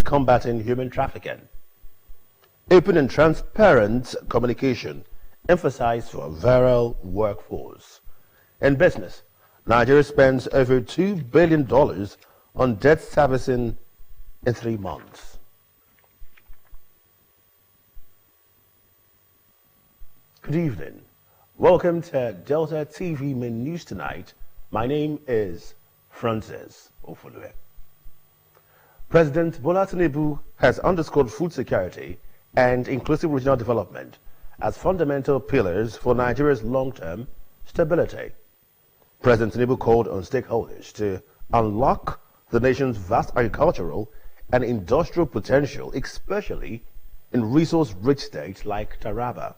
combating human trafficking. Open and transparent communication emphasized for a viral workforce. In business, Nigeria spends over $2 billion on debt servicing in 3 months. Good evening. Welcome to Delta TV Main News Tonight. My name is Francis Ofulue. President Bola Tinubu has underscored food security and inclusive regional development as fundamental pillars for Nigeria's long-term stability. President Tinubu called on stakeholders to unlock the nation's vast agricultural and industrial potential, especially in resource-rich states like Taraba.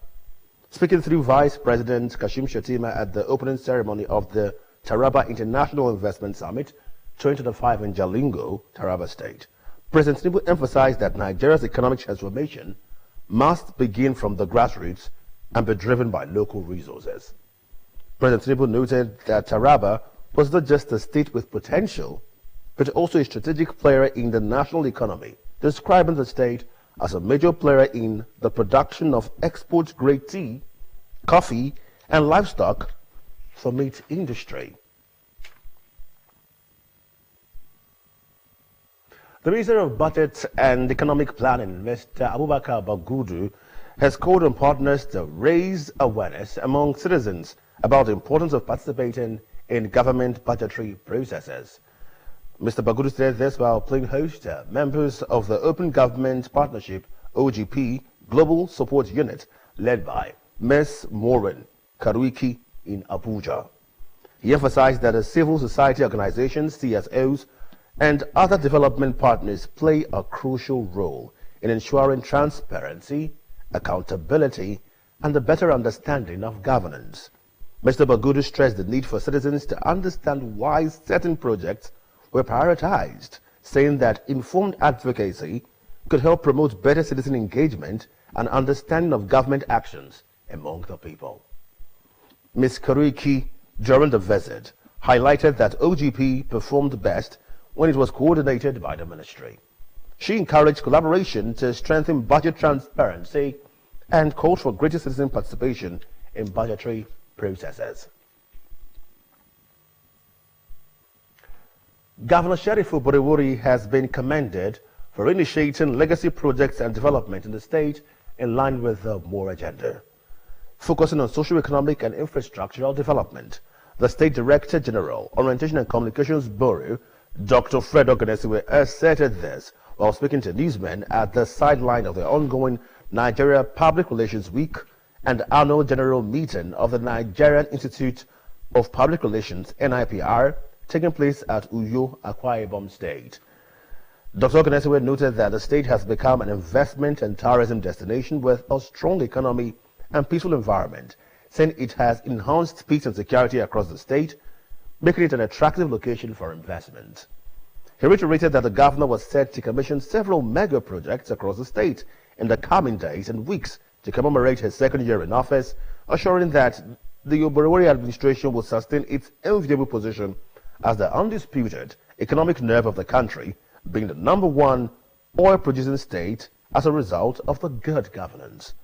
Speaking through Vice President Kashim Shettima at the opening ceremony of the Taraba International Investment Summit 2025 in Jalingo, Taraba State, President Tinubu emphasized that Nigeria's economic transformation must begin from the grassroots and be driven by local resources. President Tinubu noted that Taraba was not just a state with potential, but also a strategic player in the national economy, describing the state as a major player in the production of export-grade tea, coffee, and livestock for meat industry. The Minister of Budget and Economic Planning, Mr. Abubakar Bagudu, has called on partners to raise awareness among citizens about the importance of participating in government budgetary processes. Mr. Bagudu said this while playing host to members of the Open Government Partnership OGP Global Support Unit led by Ms. Maureen Karuiki in Abuja. He emphasized that the civil society organizations, CSOs, and other development partners play a crucial role in ensuring transparency, accountability, and a better understanding of governance. Mr. Bagudu stressed the need for citizens to understand why certain projects were prioritized, saying that informed advocacy could help promote better citizen engagement and understanding of government actions among the people. Ms. Karuiki, during the visit, highlighted that OGP performed best when it was coordinated by the ministry. She encouraged collaboration to strengthen budget transparency and called for greater citizen participation in budgetary processes. Governor Sherifu Borewori has been commended for initiating legacy projects and development in the state in line with the MORE agenda. Focusing on socio-economic and infrastructural development, the State Director General, Orientation and Communications Bureau, Dr. Fred Ogenesiwe, asserted this while speaking to newsmen at the sideline of the ongoing Nigeria Public Relations Week and annual general meeting of the Nigerian Institute of Public Relations, NIPR, taking place at Uyo, Akwa Ibom State. Dr. Ogenesiwe noted that the state has become an investment and tourism destination with a strong economy and peaceful environment, saying it has enhanced peace and security across the state, making it an attractive location for investment. He reiterated that the governor was set to commission several mega projects across the state in the coming days and weeks to commemorate his second year in office, assuring that the Borewori administration will sustain its enviable position as the undisputed economic nerve of the country, being the #1 oil-producing state as a result of the good governance.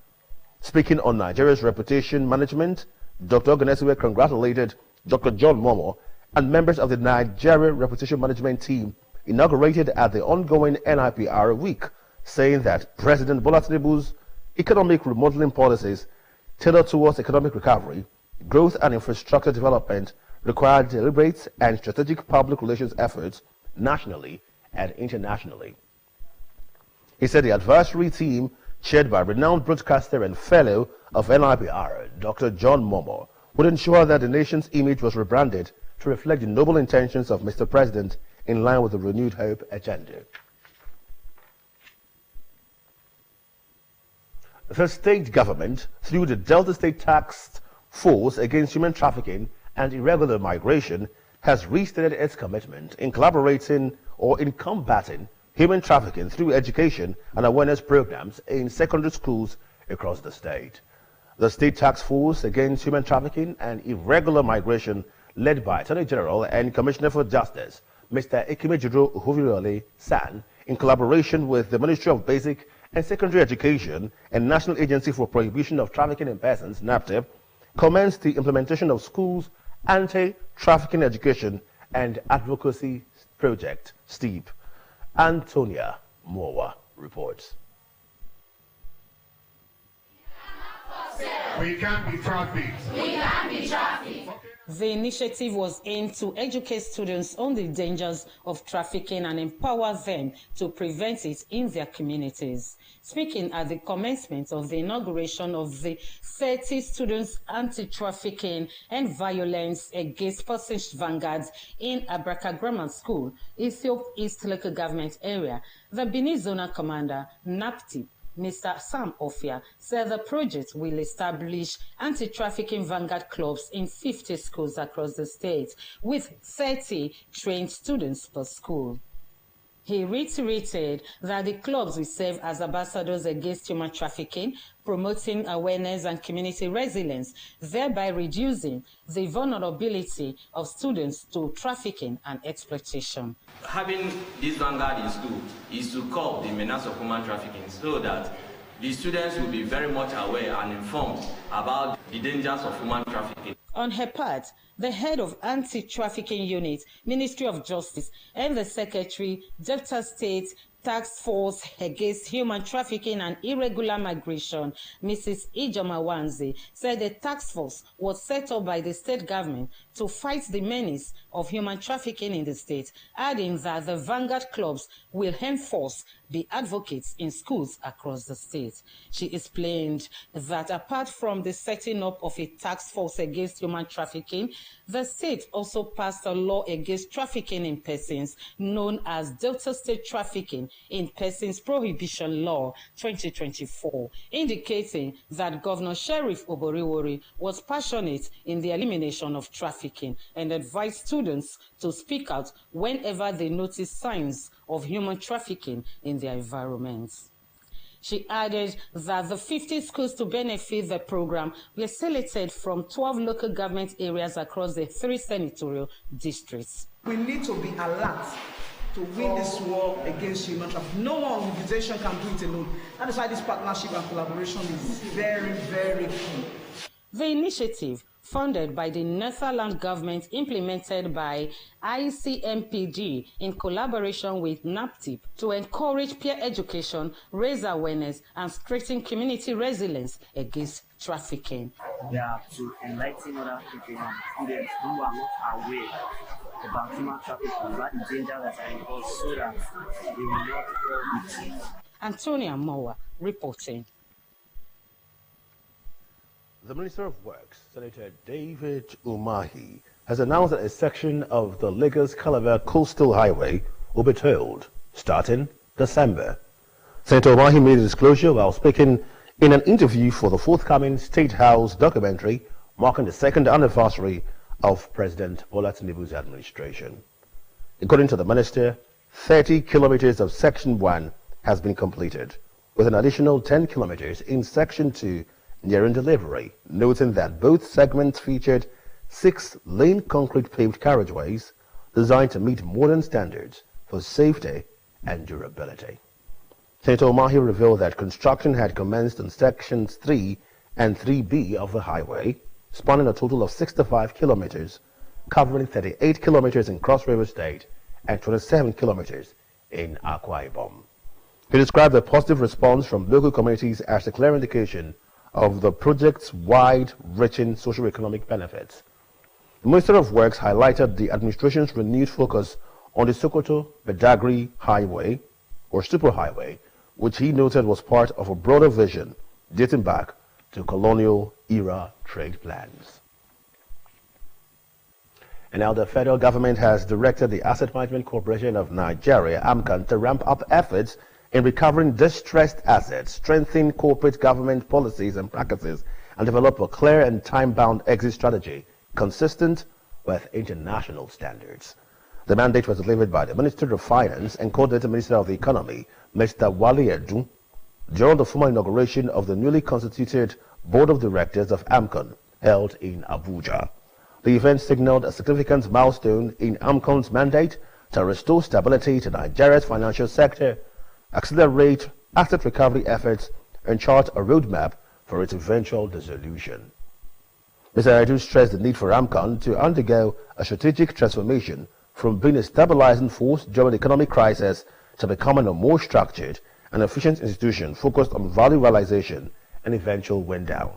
Speaking on Nigeria's reputation management, Dr. Ogenesiwe congratulated Dr. John Momoh and members of the Nigeria Reputation Management Team inaugurated at the ongoing NIPR week, saying that President Bola Tinubu's economic remodeling policies tailored towards economic recovery, growth and infrastructure development require deliberate and strategic public relations efforts nationally and internationally. He said the advisory team, chaired by renowned broadcaster and fellow of NIPR, Dr. John Momoh, would ensure that the nation's image was rebranded to reflect the noble intentions of Mr. President in line with the Renewed Hope agenda. The state government, through the Delta State Task Force Against Human Trafficking and Irregular Migration, has restated its commitment in collaborating or in combating human trafficking through education and awareness programs in secondary schools across the state. The State Task Force Against Human Trafficking and Irregular Migration, led by Attorney General and Commissioner for Justice, Mr. Ekimejiro Uhuvirole San, in collaboration with the Ministry of Basic and Secondary Education and National Agency for Prohibition of Trafficking in Persons, NAPTIP, commenced the implementation of schools anti-trafficking education and advocacy project, STEEP. Antonia Mowa reports. We can't be trafficked. We can't be trafficked. The initiative was aimed to educate students on the dangers of trafficking and empower them to prevent it in their communities. Speaking at the commencement of the inauguration of the 30 Students Anti-Trafficking and Violence Against Persons Vanguards in Abraka Grammar School, Ethiopia East Local Government Area, the Benin Zonal Commander, NAPTIP, Mr. Sam Ofia, said the project will establish anti-trafficking vanguard clubs in 50 schools across the state, with 30 trained students per school. He reiterated that the clubs will serve as ambassadors against human trafficking, promoting awareness and community resilience, thereby reducing the vulnerability of students to trafficking and exploitation. Having this vanguard in school is to curb the menace of human trafficking so that the students will be very much aware and informed about the dangers of human trafficking. On her part, the head of Anti-Trafficking Unit, Ministry of Justice, and the Secretary, Delta State Task Force Against Human Trafficking and Irregular Migration, Mrs. Ijoma Wanzi, said the task force was set up by the state government to fight the menace of human trafficking in the state, adding that the vanguard clubs will henceforth be advocates in schools across the state. She explained that apart from the setting up of a task force against human trafficking, the state also passed a law against trafficking in persons known as Delta State Trafficking in Persons Prohibition Law 2024, indicating that Governor Sheriff Oboriwori was passionate in the elimination of trafficking and advised students to speak out whenever they notice signs of human trafficking in their environments. She added that the 50 schools to benefit the program were selected from 12 local government areas across the 3 senatorial districts. We need to be alert to win this war against human trafficking. No one organization can do it alone. That is why this partnership and collaboration is very, very key. The initiative, funded by the Netherlands government, implemented by ICMPD in collaboration with NAPTIP to encourage peer education, raise awareness, and strengthen community resilience against trafficking. They are to enlighten other people and students who are not aware about human trafficking, about the danger that are involved, so that they will not fall victims. Antonia Mowa reporting. The Minister of Works, Senator David Umahi, has announced that a section of the Lagos-Calabar Coastal Highway will be tolled starting December. Senator Umahi made a disclosure while speaking in an interview for the forthcoming State House documentary marking the 2nd anniversary of President Bola Tinubu's administration. According to the minister, 30 kilometers of Section 1 has been completed, with an additional 10 kilometers in Section 2 nearing delivery, noting that both segments featured 6-lane concrete paved carriageways designed to meet modern standards for safety and durability. Senator Umahi revealed that construction had commenced on Sections 3 and 3B of the highway, spanning a total of 65 kilometers, covering 38 kilometers in Cross River State and 27 kilometers in Akwa Ibom. He described the positive response from local communities as a clear indication of the project's wide-reaching socio-economic benefits. The Minister of Works highlighted the administration's renewed focus on the Sokoto-Badagry Highway, or Superhighway, which he noted was part of a broader vision dating back to colonial-era trade plans. And now the federal government has directed the Asset Management Corporation of Nigeria, AMCON, to ramp up efforts in recovering distressed assets, strengthen corporate government policies and practices, and develop a clear and time-bound exit strategy consistent with international standards. The mandate was delivered by the Minister of Finance and Coordinator Minister of the Economy, Mr. Wale Edu, during the formal inauguration of the newly constituted Board of Directors of AMCON held in Abuja. The event signaled a significant milestone in AMCON's mandate to restore stability to Nigeria's financial sector, accelerate asset recovery efforts, and chart a roadmap for its eventual dissolution. Mr. Aretu stressed the need for AMCON to undergo a strategic transformation from being a stabilizing force during the economic crisis to becoming a more structured and efficient institution focused on value realization and eventual wind down.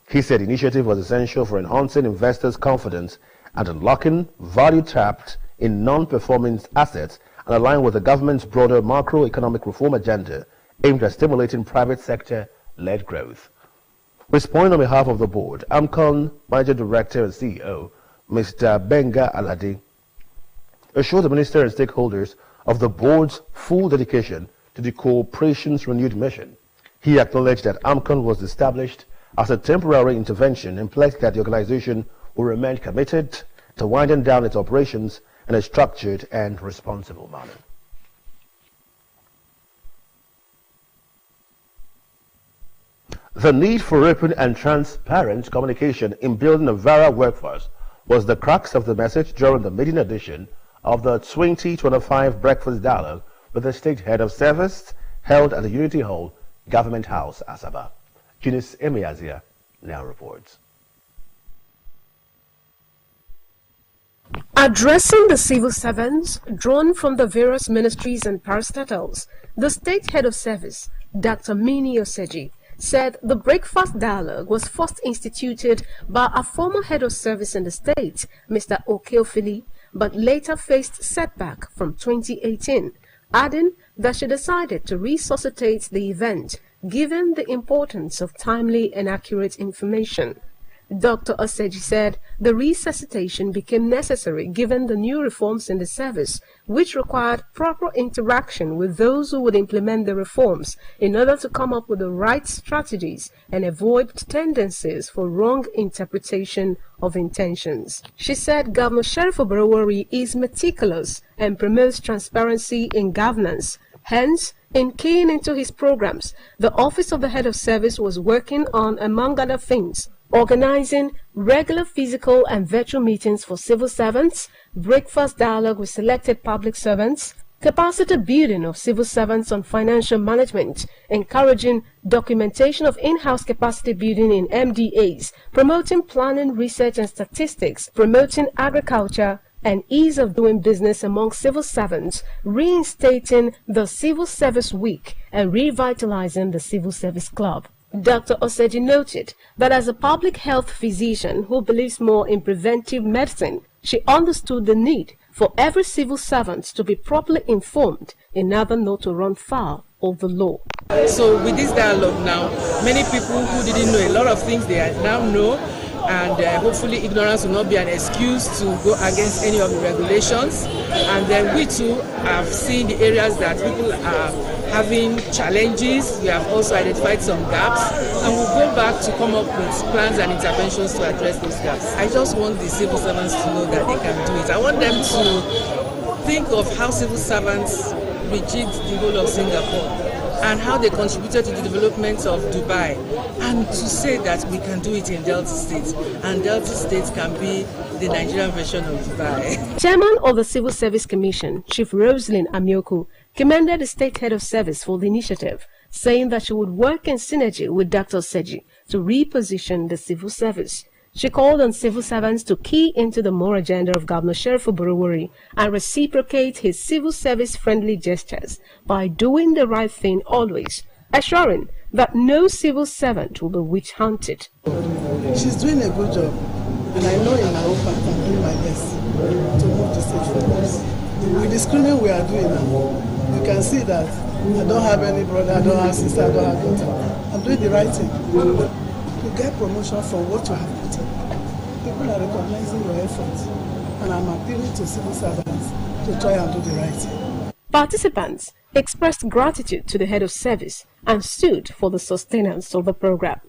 He said the initiative was essential for enhancing investors' confidence and unlocking value trapped in non-performing assets and aligned with the government's broader macroeconomic reform agenda aimed at stimulating private sector-led growth. Responding on behalf of the board, AMCON Manager Director and CEO, Mr. Benga Alade, assured the minister and stakeholders of the board's full dedication to the corporation's renewed mission. He acknowledged that AMCON was established as a temporary intervention and pledged that the organization will remain committed to winding down its operations in a structured and responsible manner. The need for open and transparent communication in building a viral workforce was the crux of the message during the maiden edition of the 2025 Breakfast Dialogue with the State Head of Service held at the Unity Hall, Government House, Asaba. Eunice Emiazia now reports. Addressing the civil servants drawn from the various ministries and parastatals, the State Head of Service, Dr. Mini Oseji, said the Breakfast Dialogue was first instituted by a former head of service in the state, Mr. Okeofili, but later faced setback from 2018, adding that she decided to resuscitate the event given the importance of timely and accurate information. Dr. Oseji said the resuscitation became necessary given the new reforms in the service, which required proper interaction with those who would implement the reforms in order to come up with the right strategies and avoid tendencies for wrong interpretation of intentions. She said Governor Sheriff Oborowori is meticulous and promotes transparency in governance. Hence, in keying into his programs, the Office of the Head of Service was working on, among other things, organizing regular physical and virtual meetings for civil servants, breakfast dialogue with selected public servants, capacity building of civil servants on financial management, encouraging documentation of in-house capacity building in MDAs, promoting planning, research and statistics, promoting agriculture, and ease of doing business among civil servants, reinstating the Civil Service Week, and revitalizing the Civil Service Club. Dr. Oseji noted that as a public health physician who believes more in preventive medicine, she understood the need for every civil servant to be properly informed in order not to run foul of the law. So with this dialogue now, many people who didn't know a lot of things, they now know, and hopefully ignorance will not be an excuse to go against any of the regulations. And then we too have seen the areas that people are having challenges. We have also identified some gaps, and we'll go back to come up with plans and interventions to address those gaps. I just want the civil servants to know that they can do it. I want them to think of how civil servants rejigged the whole of Singapore and how they contributed to the development of Dubai, and to say that we can do it in Delta State, and Delta State can be the Nigerian version of Dubai. Chairman of the Civil Service Commission, Chief Rosalind Amioku, commended the State Head of Service for the initiative, saying that she would work in synergy with Dr. Oseji to reposition the civil service. She called on civil servants to key into the more agenda of Governor Sheriff Oborowori and reciprocate his civil service-friendly gestures by doing the right thing always, assuring that no civil servant will be witch-hunted. She's doing a good job, and I know in my own part I'm doing my best to move the state forward. With the screening we are doing now, you can see that I don't have any brother, I don't have sister, I don't have daughter. I'm doing the right thing. To get promotion from what you have put in. People are recognizing your efforts, and I'm appealing to civil servants to try and do the right thing. Participants expressed gratitude to the Head of Service and stood for the sustenance of the program.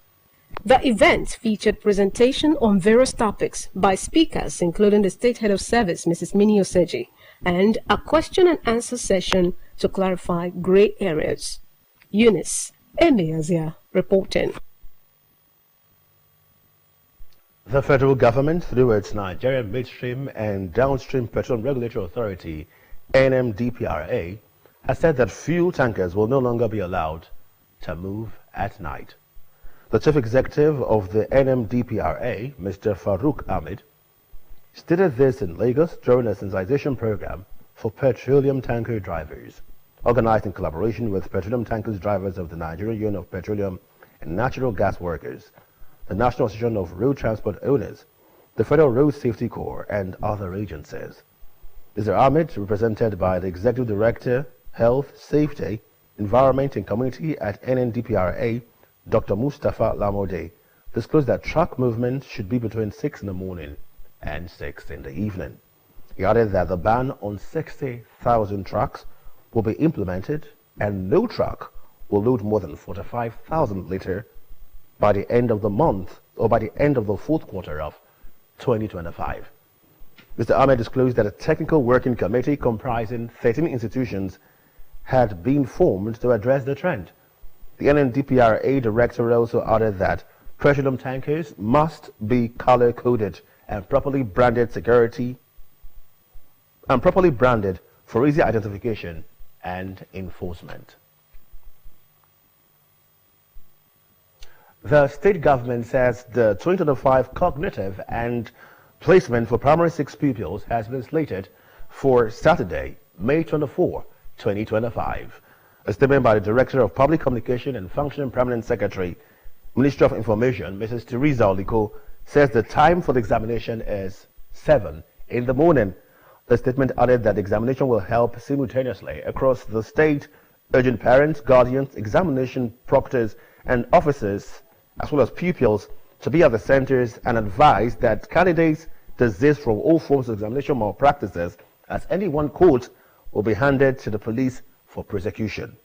The event featured presentation on various topics by speakers including the State Head of Service, Mrs. Mini Oseji, and a question and answer session to clarify grey areas. Eunice Emiazia reporting. The federal government, through its Nigerian Midstream and Downstream Petroleum Regulatory Authority, NMDPRA has said that fuel tankers will no longer be allowed to move at night. The chief executive of the NMDPRA, Mr. Farouk Ahmed, stated this in Lagos during a sensitization program for petroleum tanker drivers, organized in collaboration with Petroleum Tankers Drivers of the Nigerian Union of Petroleum and Natural Gas Workers, the National Association of Road Transport Owners, the Federal Road Safety Corps, and other agencies. Mr. Ahmed, represented by the Executive Director, Health, Safety, Environment and Community at NNDPRA, Dr. Mustafa Lamode, disclosed that truck movement should be between 6 in the morning and 6 in the evening. He added that the ban on 60,000 trucks will be implemented and no truck will load more than 45,000 liters by the end of the month or by the end of the fourth quarter of 2025. Mr. Ahmed disclosed that a technical working committee comprising 13 institutions had been formed to address the trend. The NNDPRA director also added that petroleum tankers must be color-coded and properly branded for easy identification and enforcement. The state government says the 2025 cognitive and placement for primary 6 pupils has been slated for Saturday, May 24, 2025. A statement by the Director of Public Communication and Functioning Permanent Secretary, Ministry of Information, Mrs. Teresa Oliko, says the time for the examination is 7 in the morning. The statement added that the examination will help simultaneously across the state, urging parents, guardians, examination proctors, and officers, as well as pupils, to be at the centers and advise that candidates desist from all forms of examination malpractices, as any one caught will be handed to the police for prosecution.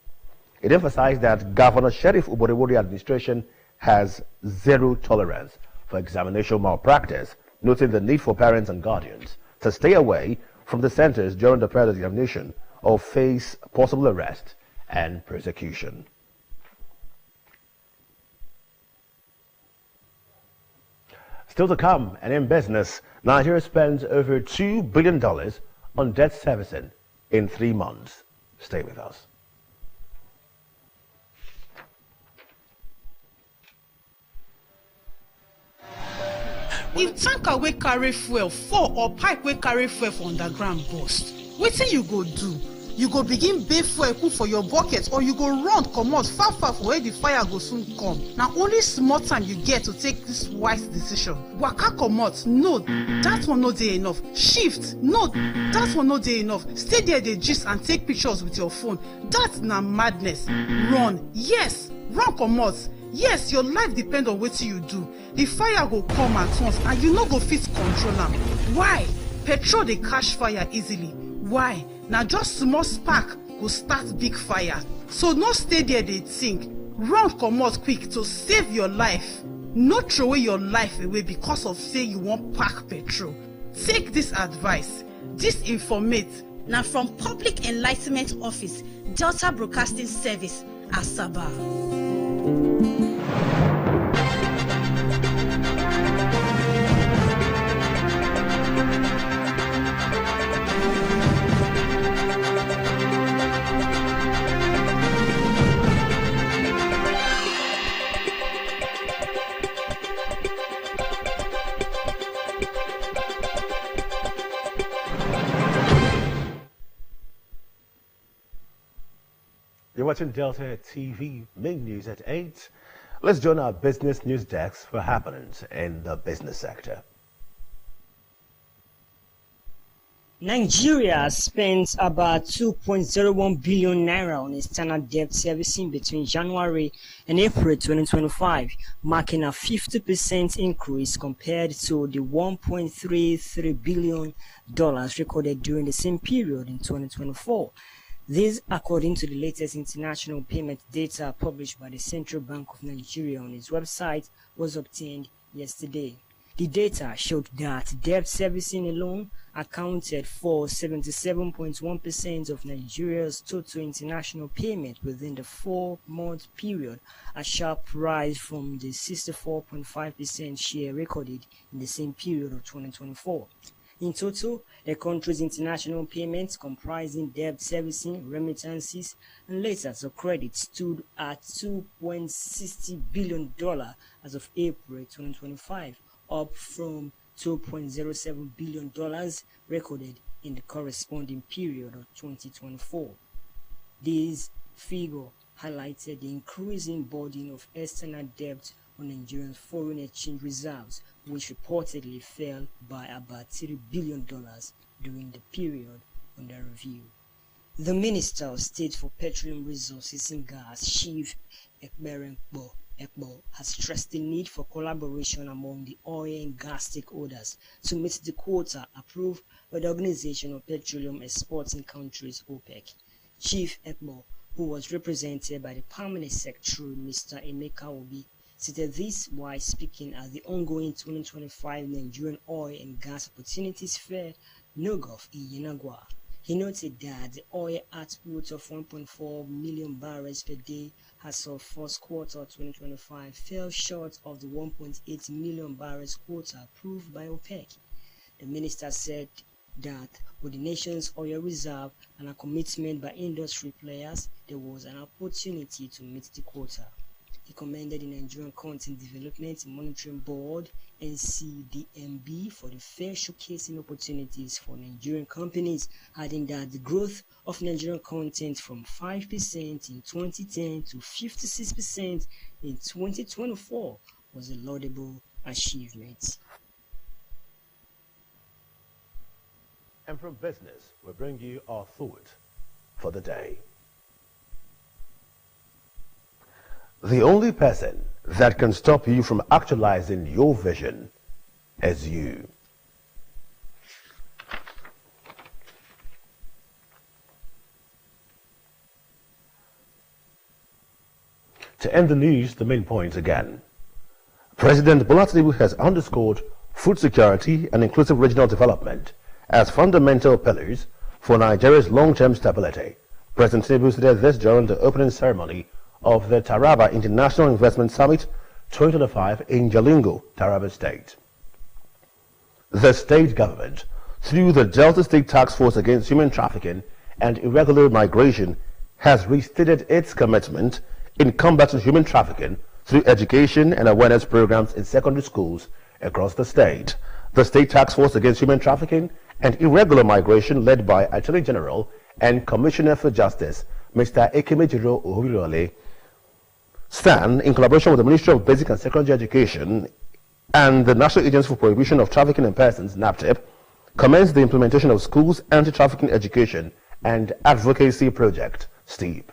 It emphasized that Governor Sheriff Ubodewori administration has zero tolerance for examination malpractice, noting the need for parents and guardians to stay away from the centers during the period of examination or face possible arrest and prosecution. Still to come, and in business, Nigeria spends over $2 billion on debt servicing in 3 months. Stay with us. If tanker wey carry fuel fall or pipe wey carry fuel for underground burst, wetin you go do? You go begin bail fuel put for your bucket, or you go run comot far for where the fire go soon come. Na only small time you get to take this wise decision. Waka comot, no, that one no dey enough. Shift, no, that one no dey enough. Stay there dey gist and take pictures with your phone. That na madness. Run, yes, run comot. Yes, your life depend on wetin you do. The fire go come at once and you no go fit control am. Why? Petrol dey catch fire easily. Why? Na just small spark go start big fire. So no stay there dey think. Run comot quick to save your life. No throw away your life away because of say you wan pack petrol. Take this advice. This informate na from Public Enlightenment Office, Delta Broadcasting Service, Asaba. You're watching Delta TV, main news at 8. Let's join our business news desk for happenings in the business sector. Nigeria spent about 2.01 billion naira on external debt servicing between January and April 2025, marking a 50% increase compared to the $1.33 billion recorded during the same period in 2024. This, according to the latest international payment data published by the Central Bank of Nigeria on its website, was obtained yesterday. The data showed that debt servicing alone accounted for 77.1% of Nigeria's total international payment within the 4-month period, a sharp rise from the 64.5% share recorded in the same period of 2024. In total, the country's international payments comprising debt servicing, remittances, and letters of credit stood at $2.60 billion as of April 2025, up from $2.07 billion recorded in the corresponding period of 2024. This figure highlighted the increasing burden of external debt on Nigeria's foreign exchange reserves, which reportedly fell by about $3 billion during the period under review. The Minister of State for Petroleum Resources and Gas, Chief Ekperenkpo Ekpo, has stressed the need for collaboration among the oil and gas stakeholders to meet the quota approved by the Organization of Petroleum Exporting Countries, OPEC. Chief Ekpo, who was represented by the Permanent Secretary, Mr. Emeka Obi, stated this while speaking at the ongoing 2025 Nigerian Oil and Gas Opportunities Fair, NOGOF, in Yenagua. He noted that the oil output of 1.4 million barrels per day as of first quarter 2025 fell short of the 1.8 million barrels quota approved by OPEC. The minister said that with the nation's oil reserve and a commitment by industry players, there was an opportunity to meet the quota. He commended the Nigerian Content Development Monitoring Board, NCDMB, for the fair showcasing opportunities for Nigerian companies, adding that the growth of Nigerian content from 5% in 2010 to 56% in 2024 was a laudable achievement. And from business, we bring you our thought for the day. The only person that can stop you from actualizing your vision is you. To end the news, the main points again. President Bola Tinubu has underscored food security and inclusive regional development as fundamental pillars for Nigeria's long-term stability. President Tinubu said this during the opening ceremony of the Taraba International Investment Summit 2025 in Jalingo, Taraba State. The state government, through the Delta State Task Force Against Human Trafficking and Irregular Migration, has restated its commitment in combating human trafficking through education and awareness programs in secondary schools across the state. The State Task Force Against Human Trafficking and Irregular Migration, led by Attorney General and Commissioner for Justice, Mr. Ekemejiro Ohuriole, STAN, in collaboration with the Ministry of Basic and Secondary Education and the National Agency for Prohibition of Trafficking in Persons, NAPTIP, commenced the implementation of Schools Anti-Trafficking Education and Advocacy Project, STEEP.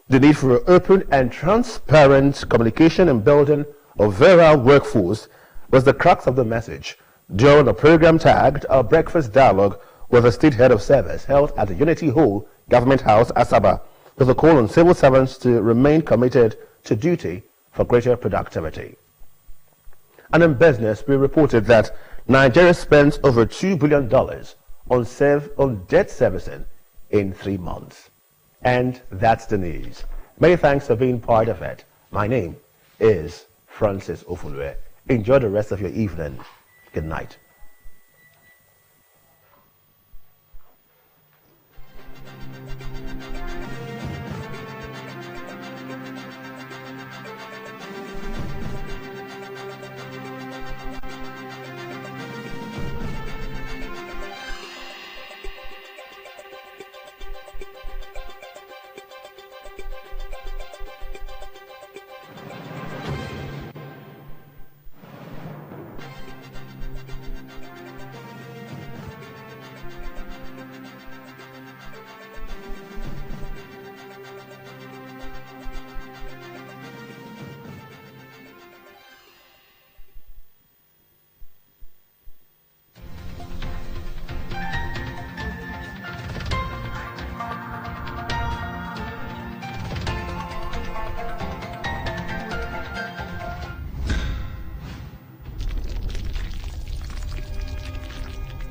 The need for open and transparent communication and building of virile workforce was the crux of the message during a program tagged a breakfast dialogue with the State Head of Service held at the Unity Hall, Government House, Asaba, with a call on civil servants to remain committed to duty for greater productivity. And in business, we reported that Nigeria spent over $2 billion on debt servicing in 3 months. And that's the news. Many thanks for being part of it. My name is Francis Ofunwe. Enjoy the rest of your evening. Good night.